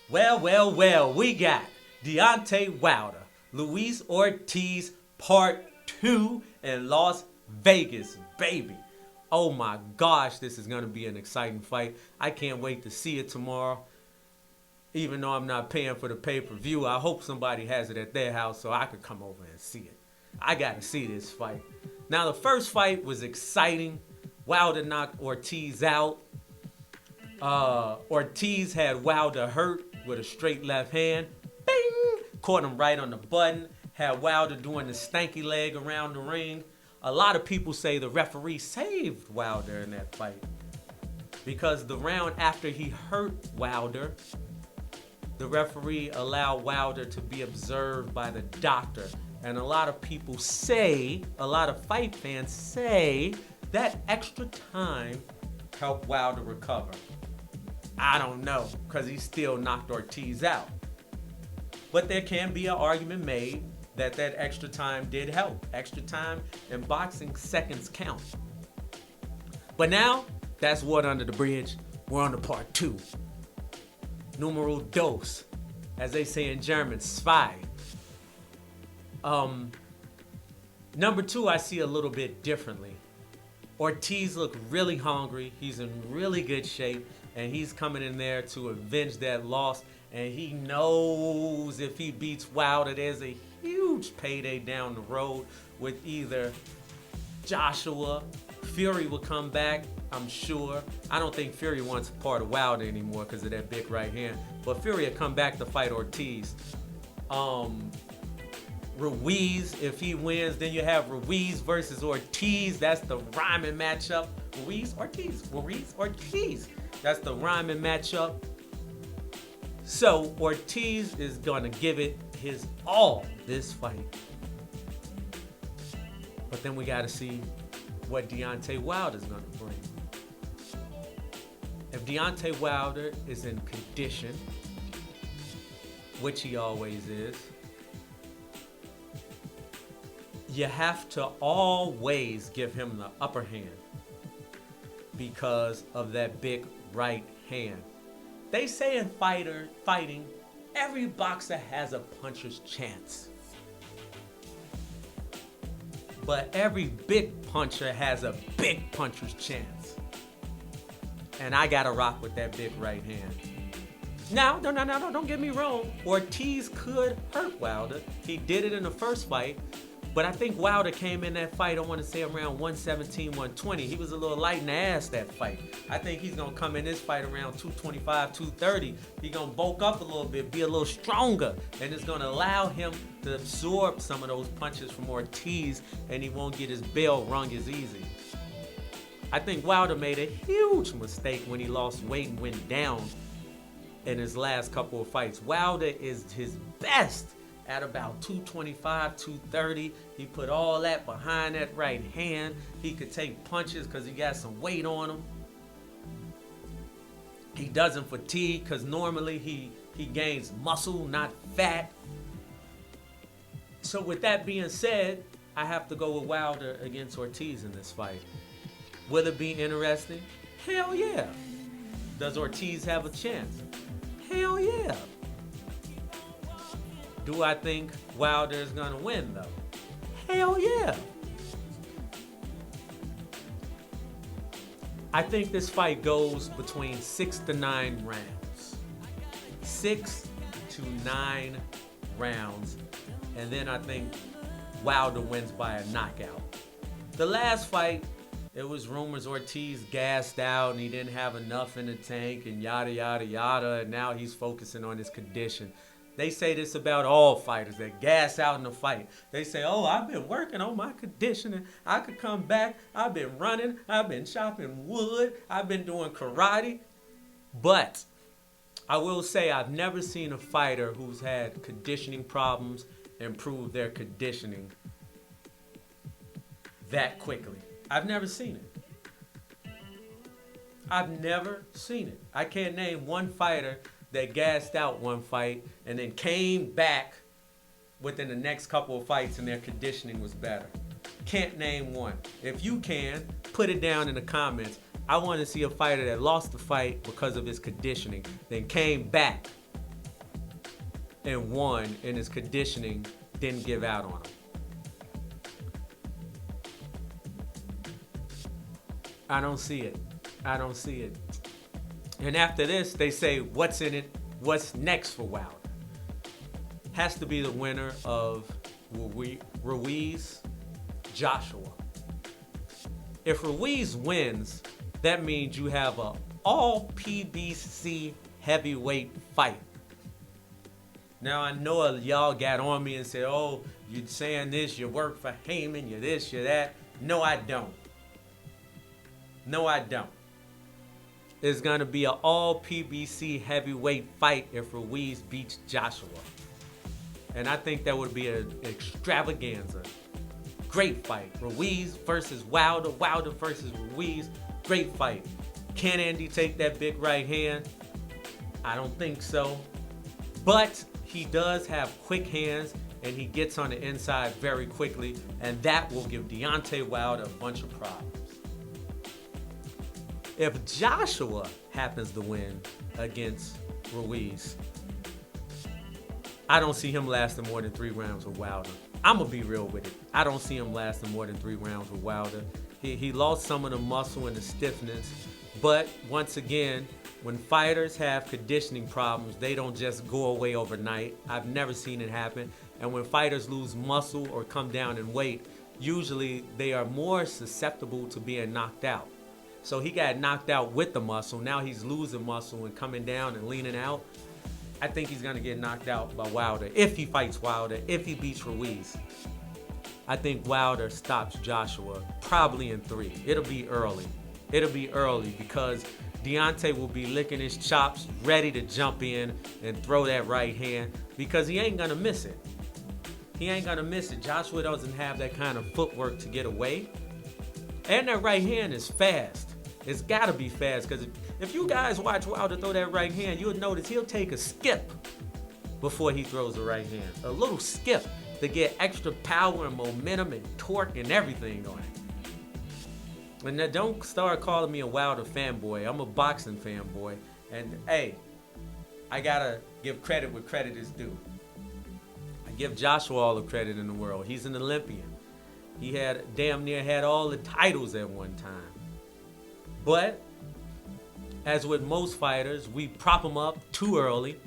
Well, we got Deontay Wilder, Luis Ortiz Part 2 in Las Vegas, baby. Oh my gosh, this is going to be an exciting fight. I can't wait to see it tomorrow. Even though I'm not paying for the pay-per-view, I hope somebody has it at their house so I could come over and see it. I got to see this fight. Now, the first fight was exciting. Wilder knocked Ortiz out. Ortiz had Wilder hurt with a straight left hand. Bing! Caught him right on the button. Had Wilder doing the stanky leg around the ring. A lot of people say the referee saved Wilder in that fight, because the round after he hurt Wilder, the referee allowed Wilder to be observed by the doctor. And a lot of people say, a lot of fight fans say, that extra time helped Wilder recover. I don't know, because he still knocked Ortiz out. But there can be an argument made that extra time did help. Extra time in boxing, seconds count. But now, that's water under the bridge. We're on to part 2. Numero dos, as they say in German, zwei. Number 2, I see a little bit differently. Ortiz looked really hungry. He's in really good shape, and he's coming in there to avenge that loss. And he knows if he beats Wilder, there's a huge payday down the road with either Joshua. Fury will come back, I'm sure. I don't think Fury wants a part of Wilder anymore because of that big right hand. But Fury will come back to fight Ortiz. Ruiz, if he wins, then you have Ruiz versus Ortiz. That's the rhyming matchup. Ruiz, Ortiz. That's the rhyming matchup. So Ortiz is going to give it his all this fight. But then we got to see what Deontay Wilder is going to bring. If Deontay Wilder is in condition, which he always is, you have to always give him the upper hand because of that big right hand. They say in fighting, every boxer has a puncher's chance. But every big puncher has a big puncher's chance. And I gotta rock with that big right hand. Now, no, don't get me wrong. Ortiz could hurt Wilder. He did it in the first fight. But I think Wilder came in that fight, I want to say around 117, 120. He was a little light in the ass that fight. I think he's going to come in this fight around 225, 230. He's going to bulk up a little bit, be a little stronger. And it's going to allow him to absorb some of those punches from Ortiz, and he won't get his bell rung as easy. I think Wilder made a huge mistake when he lost weight and went down in his last couple of fights. Wilder is his best at about 225, 230. He put all that behind that right hand. He could take punches because he got some weight on him. He doesn't fatigue because normally he gains muscle, not fat. So with that being said, I have to go with Wilder against Ortiz in this fight. Will it be interesting? Hell yeah. Does Ortiz have a chance? Hell yeah. Do I think Wilder is going to win, though? Hell yeah. I think this fight goes between 6 to 9 rounds. 6 to 9 rounds. And then I think Wilder wins by a knockout. The last fight, it was rumors Ortiz gassed out and he didn't have enough in the tank and yada, yada, yada. And now he's focusing on his condition. They say this about all fighters that gas out in the fight. They say, oh, I've been working on my conditioning. I could come back. I've been running. I've been chopping wood. I've been doing karate. But I will say I've never seen a fighter who's had conditioning problems improve their conditioning that quickly. I've never seen it. I've never seen it. I can't name one fighter that gassed out one fight and then came back within the next couple of fights and their conditioning was better. Can't name one. If you can, put it down in the comments. I want to see a fighter that lost the fight because of his conditioning, then came back and won, and his conditioning didn't give out on him. I don't see it. I don't see it. And after this, they say, what's in it? What's next for Wilder? Has to be the winner of Ruiz, Joshua. If Ruiz wins, that means you have a all PBC heavyweight fight. Now I know y'all got on me and said, oh, you're saying this, you work for Heyman, you're this, you're that. No, I don't. No, I don't. It's going to be an all PBC heavyweight fight if Ruiz beats Joshua. And I think that would be an extravaganza. Great fight. Ruiz versus Wilder, Wilder versus Ruiz. Great fight. Can Andy take that big right hand? I don't think so. But he does have quick hands, and he gets on the inside very quickly, and that will give Deontay Wilder a bunch of problems. If Joshua happens to win against Ruiz, I don't see him lasting more than 3 rounds with Wilder. I'm going to be real with it. I don't see him lasting more than 3 rounds with Wilder. He lost some of the muscle and the stiffness. But once again, when fighters have conditioning problems, they don't just go away overnight. I've never seen it happen. And when fighters lose muscle or come down in weight, usually they are more susceptible to being knocked out. So he got knocked out with the muscle. Now he's losing muscle and coming down and leaning out. I think he's going to get knocked out by Wilder if he fights Wilder, if he beats Ruiz. I think Wilder stops Joshua probably in 3. It'll be early. It'll be early because Deontay will be licking his chops, ready to jump in and throw that right hand because he ain't going to miss it. He ain't going to miss it. Joshua doesn't have that kind of footwork to get away. And that right hand is fast. It's got to be fast because if you guys watch Wilder throw that right hand, you'll notice he'll take a skip before he throws the right hand. A little skip to get extra power and momentum and torque and everything on it. And now don't start calling me a Wilder fanboy. I'm a boxing fanboy. And hey, I got to give credit where credit is due. I give Joshua all the credit in the world. He's an Olympian. He had damn near had all the titles at one time. But as with most fighters, we prop them up too early.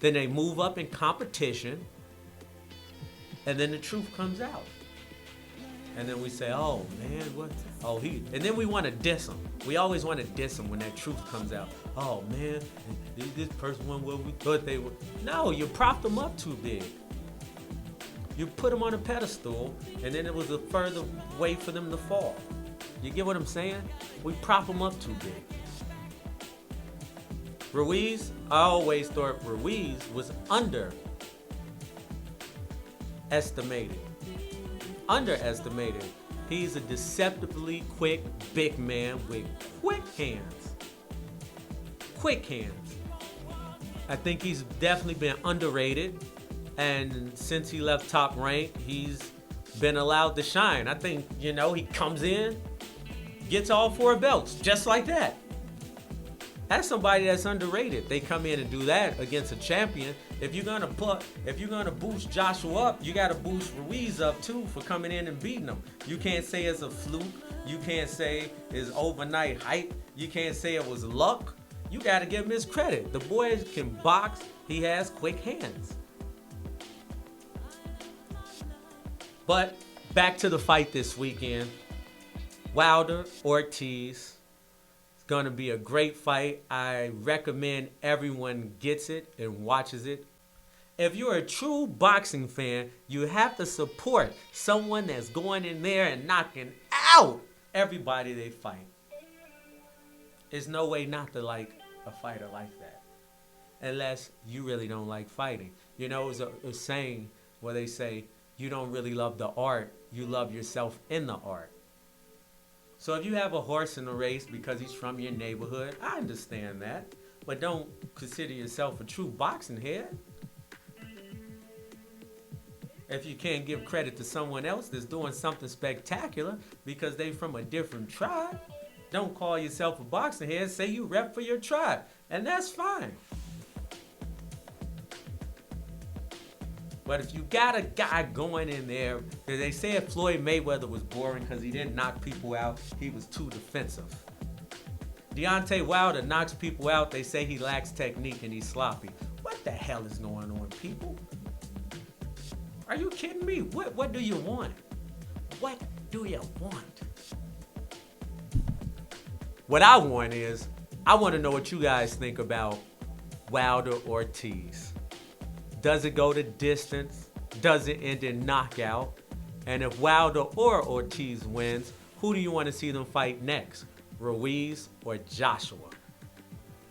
Then they move up in competition. And then the truth comes out. And then we say, oh, man, what? Oh, and then we want to diss him. We always want to diss him when that truth comes out. Oh, man, this person won what we thought they were. No, you propped them up too big. You put them on a pedestal, and then it was a further way for them to fall. You get what I'm saying? We prop them up too big. Ruiz, I always thought Ruiz was underestimated. He's a deceptively quick, big man with quick hands. Quick hands. I think he's definitely been underrated. And since he left Top Rank, he's been allowed to shine. I think, he comes in, gets all 4 belts, just like that. That's somebody that's underrated. They come in and do that against a champion. If you're gonna boost Joshua up, you gotta boost Ruiz up too for coming in and beating him. You can't say it's a fluke. You can't say it's overnight hype. You can't say it was luck. You gotta give him his credit. The boy can box. He has quick hands. But back to the fight this weekend. Wilder, Ortiz. It's going to be a great fight. I recommend everyone gets it and watches it. If you're a true boxing fan, you have to support someone that's going in there and knocking out everybody they fight. There's no way not to like a fighter like that. Unless you really don't like fighting. There's a saying where they say, you don't really love the art, you love yourself in the art. So if you have a horse in the race because he's from your neighborhood, I understand that. But don't consider yourself a true boxing head. If you can't give credit to someone else that's doing something spectacular because they from a different tribe, don't call yourself a boxing head, say you rep for your tribe. And that's fine. But if you got a guy going in there, they said Floyd Mayweather was boring because he didn't knock people out. He was too defensive. Deontay Wilder knocks people out. They say he lacks technique and he's sloppy. What the hell is going on, people? Are you kidding me? What do you want? What do you want? What I want is, I want to know what you guys think about Wilder Ortiz. Does it go the distance? Does it end in knockout? And if Wilder or Ortiz wins, who do you want to see them fight next? Ruiz or Joshua?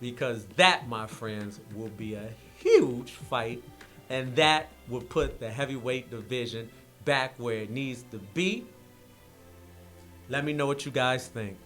Because that, my friends, will be a huge fight, and that will put the heavyweight division back where it needs to be. Let me know what you guys think.